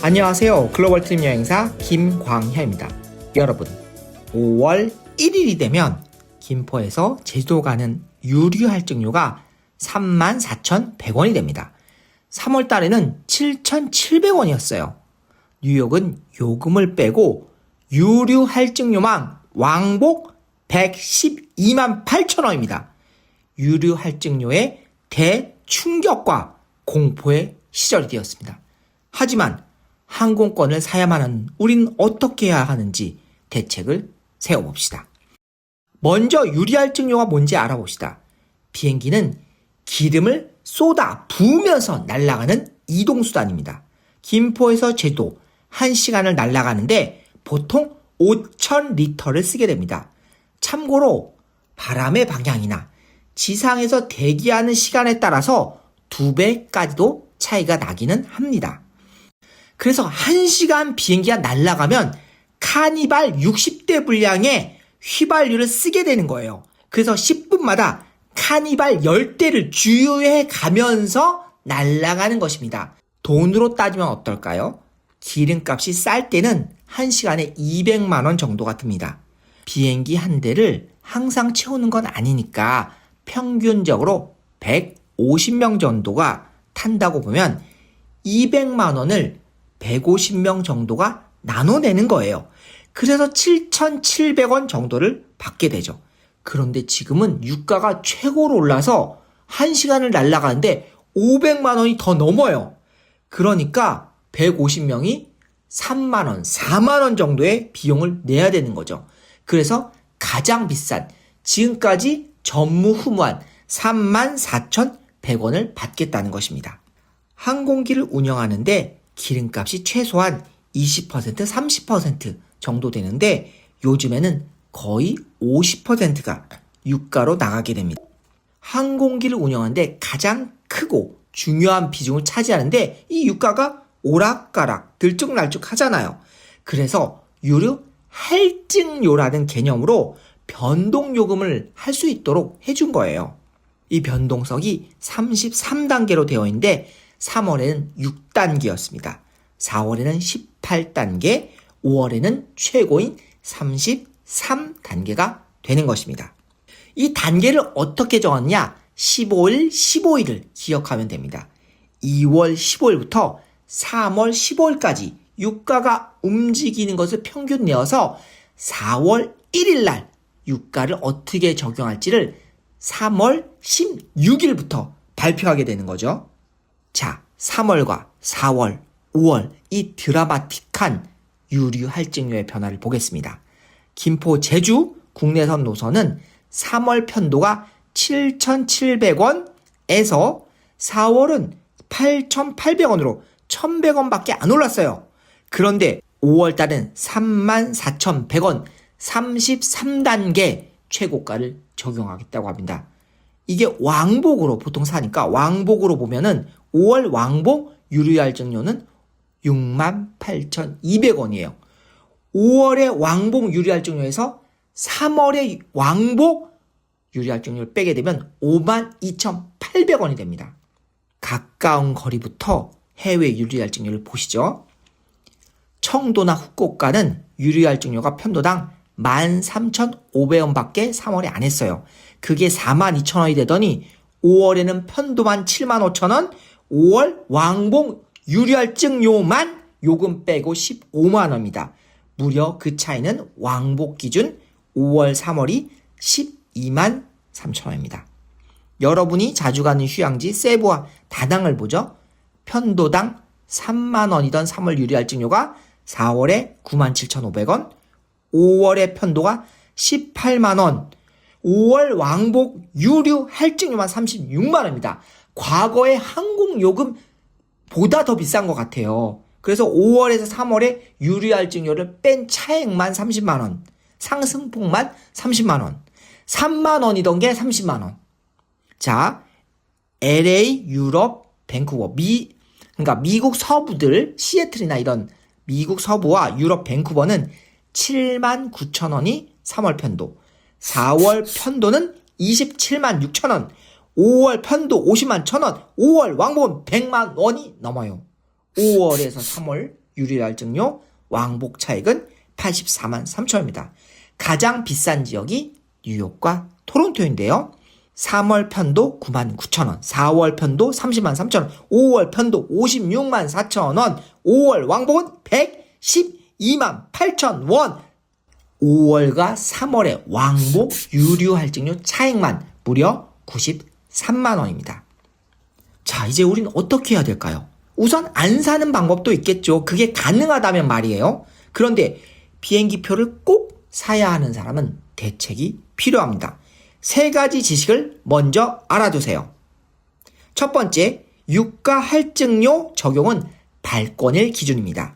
안녕하세요. 글로벌 트립 여행사 김광현입니다. 여러분, 5월 1일이 되면 김포에서 제주도 가는 유류 할증료가 34,100원이 됩니다. 3월 달에는 7,700원이었어요. 뉴욕은 요금을 빼고 유류 할증료만 왕복 112만 8천원입니다. 유류 할증료의 대충격과 공포의 시절이 되었습니다. 하지만 항공권을 사야만 하는 우린 어떻게 해야 하는지 대책을 세워봅시다. 먼저 유리할증료가 뭔지 알아봅시다. 비행기는 기름을 쏟아 부으면서 날아가는 이동수단입니다. 김포에서 제주도 1시간을 날아가는데 보통 5,000리터를 쓰게 됩니다. 참고로 바람의 방향이나 지상에서 대기하는 시간에 따라서 2배까지도 차이가 나기는 합니다. 그래서 1시간 비행기가 날아가면 카니발 60대 분량의 휘발유를 쓰게 되는 거예요. 그래서 10분마다 카니발 10대를 주유해 가면서 날아가는 것입니다. 돈으로 따지면 어떨까요? 기름값이 쌀 때는 1시간에 200만 원 정도가 듭니다. 비행기 한 대를 항상 채우는 건 아니니까 평균적으로 150명 정도가 탄다고 보면 200만 원을 150명 정도가 나눠내는 거예요. 그래서 7,700원 정도를 받게 되죠. 그런데 지금은 유가가 최고로 올라서 1시간을 날아가는데 500만 원이 더 넘어요. 그러니까 150명이 3만 원, 4만 원 정도의 비용을 내야 되는 거죠. 그래서 가장 비싼 지금까지 전무후무한 34,100원을 받겠다는 것입니다. 항공기를 운영하는데 기름값이 최소한 20%, 30% 정도 되는데 요즘에는 거의 50%가 유가로 나가게 됩니다. 항공기를 운영하는데 가장 크고 중요한 비중을 차지하는데 이 유가가 오락가락 들쭉날쭉 하잖아요. 그래서 유류 할증료라는 개념으로 변동요금을 할 수 있도록 해준 거예요. 이 변동석이 33단계로 되어 있는데 3월에는 6단계였습니다. 4월에는 18단계, 5월에는 최고인 33단계가 되는 것입니다. 이 단계를 어떻게 정하느냐? 15일, 15일을 기억하면 됩니다. 2월 15일부터 3월 15일까지 유가가 움직이는 것을 평균 내어서 4월 1일 날 유가를 어떻게 적용할지를 3월 16일부터 발표하게 되는 거죠. 자, 3월과 4월, 5월 이 드라마틱한 유류 할증료의 변화를 보겠습니다. 김포 제주 국내선 노선은 3월 편도가 7,700원에서 4월은 8,800원으로 1,100원밖에 안 올랐어요. 그런데 5월 달은 34,100원 33단계 최고가를 적용하겠다고 합니다. 이게 왕복으로 보통 사니까 왕복으로 보면은 5월 왕복 유류할증료는 68,200원이에요. 5월의 왕복 유류할증료에서 3월의 왕복 유류할증료를 빼게 되면 52,800원이 됩니다. 가까운 거리부터 해외 유류할증료를 보시죠. 청도나 후쿠오카는 유류할증료가 편도당 13,500원밖에 3월에 안 했어요. 그게 42,000원이 되더니 5월에는 편도만 75,000원, 5월 왕복 유류할증료만 요금 빼고 15만원입니다. 무려 그 차이는 왕복 기준 5월, 3월이 12만 3천원입니다. 여러분이 자주 가는 휴양지 세부와 다낭을 보죠. 편도당 3만원이던 3월 유류할증료가 4월에 97,500원, 5월에 편도가 18만원, 5월 왕복 유류 할증료만 36만원입니다. 과거의 항공요금보다 더 비싼 것 같아요. 그래서 5월에서 3월에 유류 할증료를 뺀 차액만 30만원, 상승폭만 30만원, 3만원이던 게 30만원. 자, LA, 유럽, 밴쿠버, 그러니까 미국 서부들, 시애틀이나 이런 미국 서부와 유럽 밴쿠버는 79,000원이 3월 편도, 4월 편도는 276,000원, 5월 편도 501,000원, 5월 왕복은 100만 원이 넘어요. 5월에서 3월 유리할증료 왕복 차익은 84만 3천원입니다. 가장 비싼 지역이 뉴욕과 토론토인데요. 3월 편도 9만 9천원, 4월 편도 30만 3천원, 5월 편도 56만 4천원, 5월 왕복은 112만 8천원. 5월과 3월의 왕복 유류할증료 차익만 무려 93만원입니다. 자, 이제 우리는 어떻게 해야 될까요? 우선 안 사는 방법도 있겠죠. 그게 가능하다면 말이에요. 그런데 비행기표를 꼭 사야 하는 사람은 대책이 필요합니다. 3가지 지식을 먼저 알아두세요. 첫 번째, 유가 할증료 적용은 발권일 기준입니다.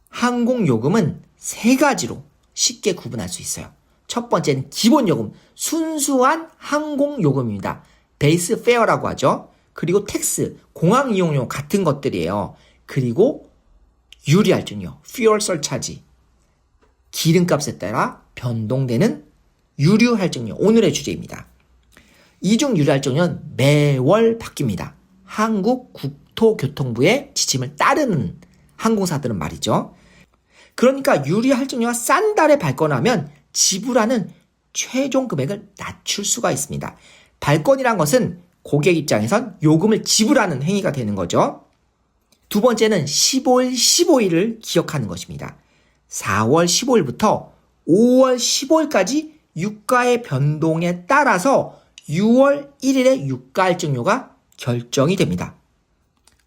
항공요금은 3가지로 쉽게 구분할 수 있어요. 첫 번째는 기본요금, 순수한 항공요금입니다. 베이스 페어라고 하죠. 그리고 텍스, 공항 이용료 같은 것들이에요. 그리고 유리할증료, fuel surcharge, 기름값에 따라 변동되는 유류할증료, 오늘의 주제입니다. 이중 유류할증료는 매월 바뀝니다. 한국국토교통부의 지침을 따르는 항공사들은 말이죠. 그러니까 유류할증료가 싼 달에 발권하면 지불하는 최종 금액을 낮출 수가 있습니다. 발권이란 것은 고객 입장에선 요금을 지불하는 행위가 되는 거죠. 두 번째는 15일, 15일을 기억하는 것입니다. 4월 15일부터 5월 15일까지 유가의 변동에 따라서 6월 1일에 유가할증료가 결정이 됩니다.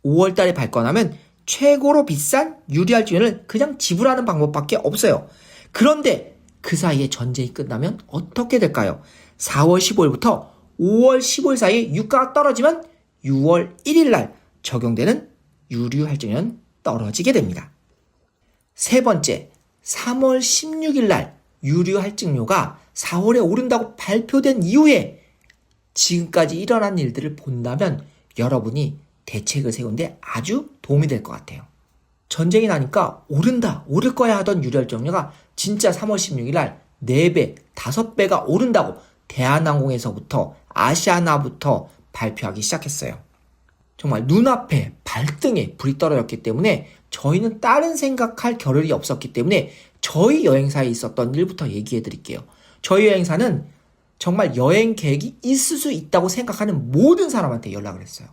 5월 달에 발권하면 최고로 비싼 유리할증료를 그냥 지불하는 방법밖에 없어요. 그런데 그 사이에 전쟁이 끝나면 어떻게 될까요? 4월 15일부터 5월 15일 사이에 유가가 떨어지면 6월 1일 날 적용되는 유류할증료는 떨어지게 됩니다. 세 번째, 3월 16일 날 유류할증료가 4월에 오른다고 발표된 이후에 지금까지 일어난 일들을 본다면 여러분이 대책을 세우는데 아주 도움이 될 것 같아요. 전쟁이 나니까 오른다, 오를 거야 하던 유류할증료가 진짜 3월 16일 날 4배, 5배가 오른다고 대한항공에서부터 아시아나부터 발표하기 시작했어요. 정말 눈앞에 발등에 불이 떨어졌기 때문에 저희는 다른 생각할 겨를이 없었기 때문에 저희 여행사에 있었던 일부터 얘기해 드릴게요. 저희 여행사는 정말 여행 계획이 있을 수 있다고 생각하는 모든 사람한테 연락을 했어요.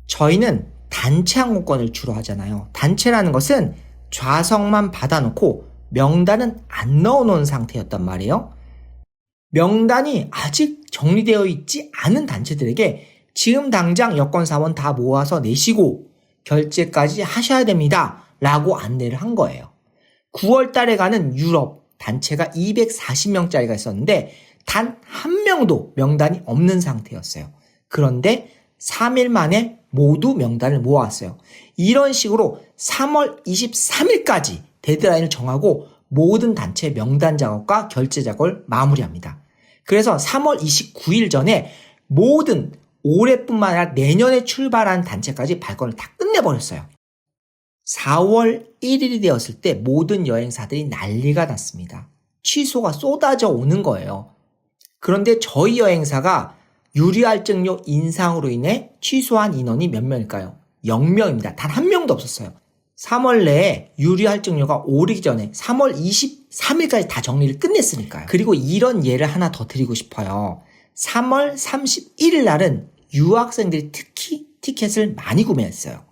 저희는 단체 항공권을 주로 하잖아요. 단체라는 것은 좌석만 받아놓고 명단은 안 넣어놓은 상태였단 말이에요. 명단이 아직 정리되어 있지 않은 단체들에게 지금 당장 여권사원 다 모아서 내시고 결제까지 하셔야 됩니다 라고 안내를 한 거예요. 9월 달에 가는 유럽 단체가 240명짜리가 있었는데 단 한 명도 명단이 없는 상태였어요. 그런데 3일 만에 모두 명단을 모았어요. 이런 식으로 3월 23일까지 데드라인을 정하고 모든 단체 명단 작업과 결제 작업을 마무리합니다. 그래서 3월 29일 전에 모든 올해뿐만 아니라 내년에 출발한 단체까지 발권을 다 끝내버렸어요. 4월 1일이 되었을 때 모든 여행사들이 난리가 났습니다. 취소가 쏟아져 오는 거예요. 그런데 저희 여행사가 유리할증료 인상으로 인해 취소한 인원이 몇 명일까요? 0명입니다. 단 한 명도 없었어요. 3월 내에 유리할증료가 오르기 전에 3월 23일까지 다 정리를 끝냈으니까요. 그리고 이런 예를 하나 더 드리고 싶어요. 3월 31일 날은 유학생들이 특히 티켓을 많이 구매했어요.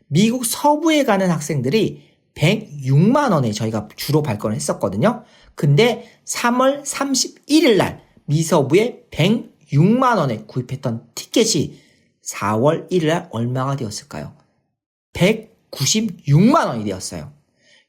미국 서부에 가는 학생들이 106만 원에 저희가 주로 발권을 했었거든요. 근데 3월 31일 날 미서부에 106만 원에 구입했던 티켓이 4월 1일 날 얼마가 되었을까요? 196만 원이 되었어요.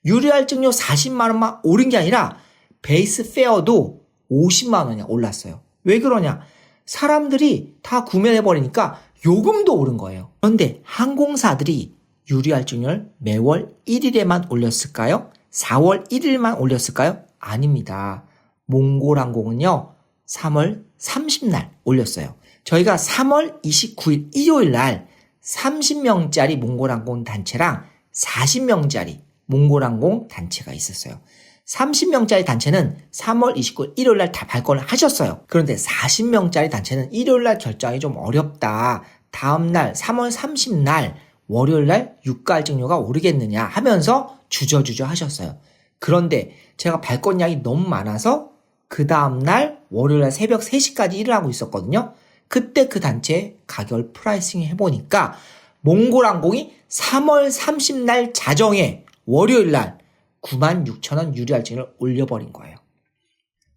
유리할증료 40만 원만 오른 게 아니라 베이스 페어도 50만 원이 올랐어요. 왜 그러냐? 사람들이 다 구매를 해버리니까 요금도 오른 거예요. 그런데 항공사들이 유리할증료를 매월 1일에만 올렸을까요? 4월 1일만 올렸을까요? 아닙니다. 몽골항공은요 3월 30날 올렸어요. 저희가 3월 29일 일요일 날 30명짜리 몽골항공 단체랑 40명짜리 몽골항공 단체가 있었어요. 30명짜리 단체는 3월 29일 일요일 날 다 발권을 하셨어요. 그런데 40명짜리 단체는 일요일 날 결정이 좀 어렵다. 다음 날 3월 30날 월요일날 유가 할증료가 오르겠느냐 하면서 주저주저 하셨어요. 그런데 제가 발권량이 너무 많아서 그 다음날 월요일날 새벽 3시까지 일을 하고 있었거든요. 그때 그 단체 가격을 프라이싱 해보니까 몽골항공이 3월 30날 자정에 월요일날 96,000원 유리 할증을 올려버린 거예요.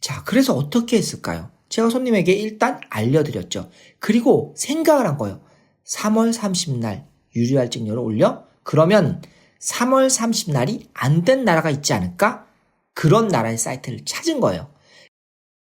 자, 그래서 어떻게 했을까요? 제가 손님에게 일단 알려드렸죠. 그리고 생각을 한 거예요. 3월 30날 유리 할증료를 올려? 그러면 3월 30날이 안 된 나라가 있지 않을까? 그런 나라의 사이트를 찾은 거예요.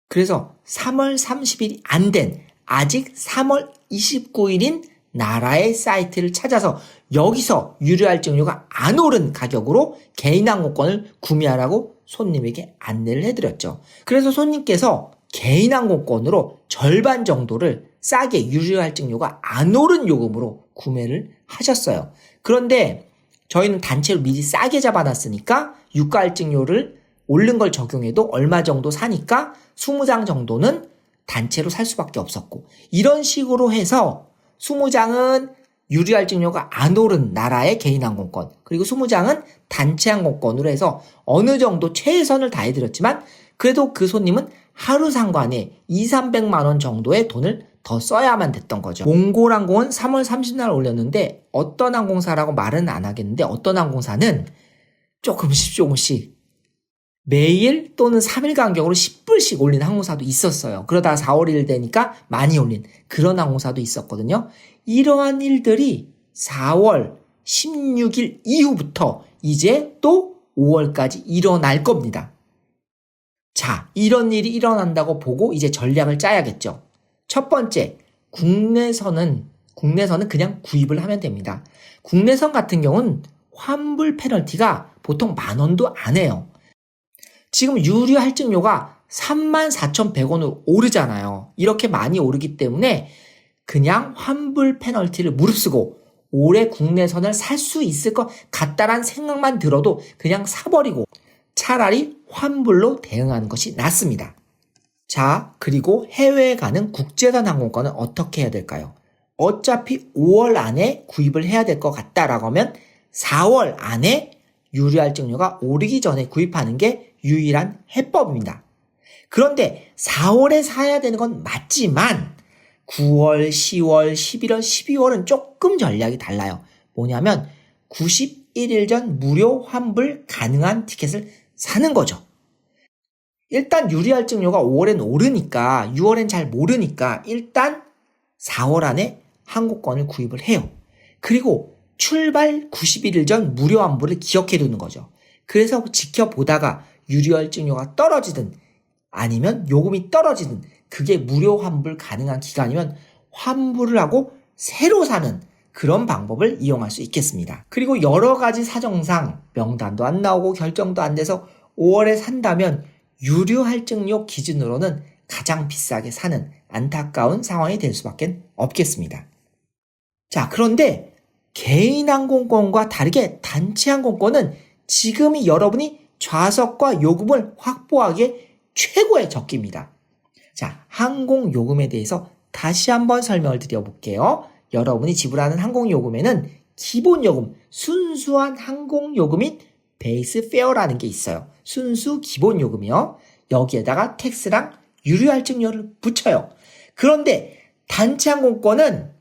그래서 3월 30일이 안 된, 아직 3월 29일인 나라의 사이트를 찾아서 여기서 유료 할증료가 안 오른 가격으로 개인 항공권을 구매하라고 손님에게 안내를 해드렸죠. 그래서 손님께서 개인 항공권으로 절반 정도를 싸게 유료 할증료가 안 오른 요금으로 구매를 하셨어요. 그런데 저희는 단체로 미리 싸게 잡아놨으니까 유가 할증료를 오른 걸 적용해도 얼마 정도 사니까 20장 정도는 단체로 살 수밖에 없었고, 이런 식으로 해서 20장은 유리 할증료가 안 오른 나라의 개인 항공권, 그리고 20장은 단체 항공권으로 해서 어느 정도 최선을 다해드렸지만 그래도 그 손님은 하루 상관에 200~300만 원 정도의 돈을 더 써야만 됐던 거죠. 몽골항공은 3월 30날 올렸는데 어떤 항공사라고 말은 안 하겠는데 어떤 항공사는 조금씩 매일 또는 3일 간격으로 10불씩 올린 항공사도 있었어요. 그러다가 4월 1일 되니까 많이 올린 그런 항공사도 있었거든요. 이러한 일들이 4월 16일 이후부터 이제 또 5월까지 일어날 겁니다. 자, 이런 일이 일어난다고 보고 이제 전략을 짜야겠죠. 첫 번째, 국내선은 그냥 구입을 하면 됩니다. 국내선 같은 경우는 환불 페널티가 보통 10,000원도 안 해요. 지금 유료 할증료가 34,100원으로 오르잖아요. 이렇게 많이 오르기 때문에 그냥 환불 페널티를 무릅쓰고 올해 국내선을 살 수 있을 것 같다란 생각만 들어도 그냥 사버리고 차라리 환불로 대응하는 것이 낫습니다. 자, 그리고 해외에 가는 국제선 항공권은 어떻게 해야 될까요? 어차피 5월 안에 구입을 해야 될 것 같다라고 하면 4월 안에 유료 할증료가 오르기 전에 구입하는 게 유일한 해법입니다. 그런데 4월에 사야 되는 건 맞지만 9월, 10월, 11월, 12월은 조금 전략이 달라요. 뭐냐면 91일 전 무료 환불 가능한 티켓을 사는 거죠. 일단 유리 할증료가 5월엔 오르니까 6월엔 잘 모르니까 일단 4월 안에 항공권을 구입을 해요. 그리고 출발 91일 전 무료 환불을 기억해 두는 거죠. 그래서 지켜보다가 유리 할증료가 떨어지든 아니면 요금이 떨어지든 그게 무료 환불 가능한 기간이면 환불을 하고 새로 사는 그런 방법을 이용할 수 있겠습니다. 그리고 여러 가지 사정상 명단도 안 나오고 결정도 안 돼서 5월에 산다면 유료 할증료 기준으로는 가장 비싸게 사는 안타까운 상황이 될 수밖에 없겠습니다. 자, 그런데 개인 항공권과 다르게 단체 항공권은 지금이 여러분이 좌석과 요금을 확보하기에 최고의 적기입니다. 자, 항공요금에 대해서 다시 한번 설명을 드려볼게요. 여러분이 지불하는 항공요금에는 기본요금, 순수한 항공요금인 베이스 페어라는 게 있어요. 순수 기본요금이요. 여기에다가 텍스랑 유료 할증료를 붙여요. 그런데 단체 항공권은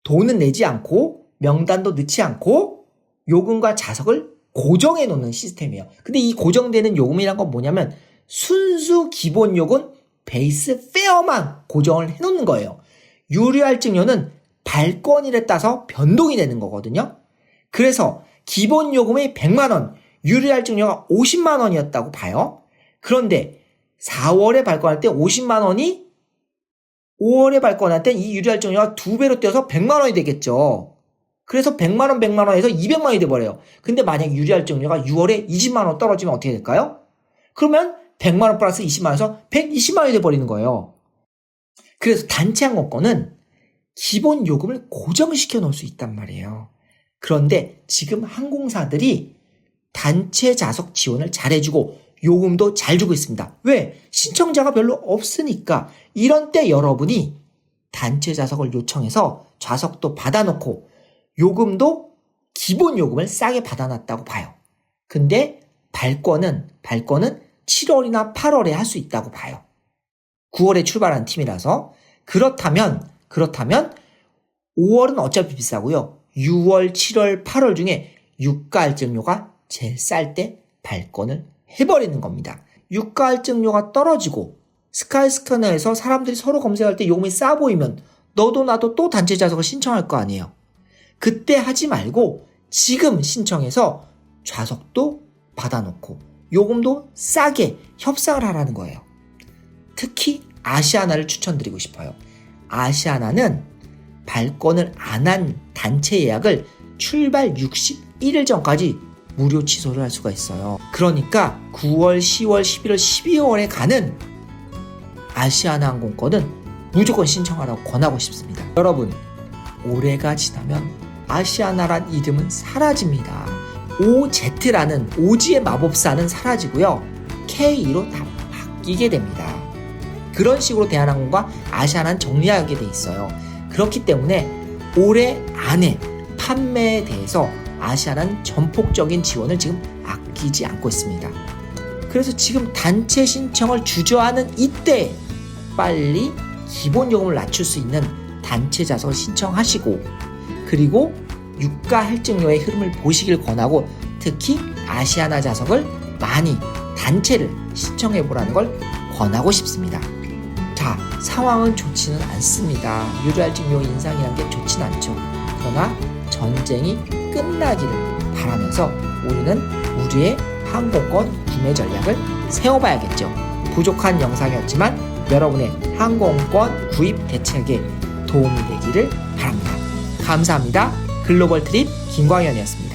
돈은 내지 않고 명단도 넣지 않고 요금과 좌석을 고정해 놓는 시스템이에요. 근데 이 고정되는 요금이란 건 뭐냐면 순수 기본 요금 베이스 페어만 고정을 해 놓는 거예요. 유료 할증료는 발권일에 따라서 변동이 되는 거거든요. 그래서 기본 요금이 100만 원, 유료 할증료가 50만 원이었다고 봐요. 그런데 4월에 발권할 때 50만 원이 5월에 발권할 때 이 유료 할증료가 2배로 뛰어서 100만 원이 되겠죠. 그래서 100만 원, 100만 원에서 200만 원이 돼버려요. 근데 만약 유료 할증료가 6월에 20만 원 떨어지면 어떻게 될까요? 그러면 100만 원 플러스 20만 원에서 120만 원이 돼버리는 거예요. 그래서 단체 항공권은 기본 요금을 고정시켜 놓을 수 있단 말이에요. 그런데 지금 항공사들이 단체 좌석 지원을 잘해주고 요금도 잘 주고 있습니다. 왜? 신청자가 별로 없으니까. 이런 때 여러분이 단체 좌석을 요청해서 좌석도 받아놓고 요금도 기본 요금을 싸게 받아놨다고 봐요. 근데 발권은 7월이나 8월에 할 수 있다고 봐요. 9월에 출발한 팀이라서. 그렇다면 5월은 어차피 비싸고요. 6월, 7월, 8월 중에 유가 할증료가 제일 쌀 때 발권을 해버리는 겁니다. 유가 할증료가 떨어지고 스카이스캐너에서 사람들이 서로 검색할 때 요금이 싸 보이면 너도 나도 또 단체 좌석을 신청할 거 아니에요. 그때 하지 말고 지금 신청해서 좌석도 받아놓고 요금도 싸게 협상을 하라는 거예요. 특히 아시아나를 추천드리고 싶어요. 아시아나는 발권을 안 한 단체 예약을 출발 61일 전까지 무료 취소를 할 수가 있어요. 그러니까 9월, 10월, 11월, 12월에 가는 아시아나 항공권은 무조건 신청하라고 권하고 싶습니다. 여러분, 올해가 지나면 아시아나란 이름은 사라집니다. OZ라는 오지의 마법사는 사라지고요. K로 다 바뀌게 됩니다. 그런 식으로 대한항공과 아시아나는 정리하게 돼 있어요. 그렇기 때문에 올해 안에 판매에 대해서 아시아나는 전폭적인 지원을 지금 아끼지 않고 있습니다. 그래서 지금 단체 신청을 주저하는 이때 빨리 기본 요금을 낮출 수 있는 단체 좌석을 신청하시고, 그리고 유가 할증료의 흐름을 보시길 권하고, 특히 아시아나 좌석을 많이 단체를 신청해 보라는 걸 권하고 싶습니다. 자, 상황은 좋지는 않습니다. 유료 할증료 인상이라는 게 좋지는 않죠. 그러나 전쟁이 끝나기를 바라면서 우리는 우리의 항공권 구매 전략을 세워봐야겠죠. 부족한 영상이었지만 여러분의 항공권 구입 대책에 도움이 되기를 바랍니다. 감사합니다. 글로벌 트립 김광현이었습니다.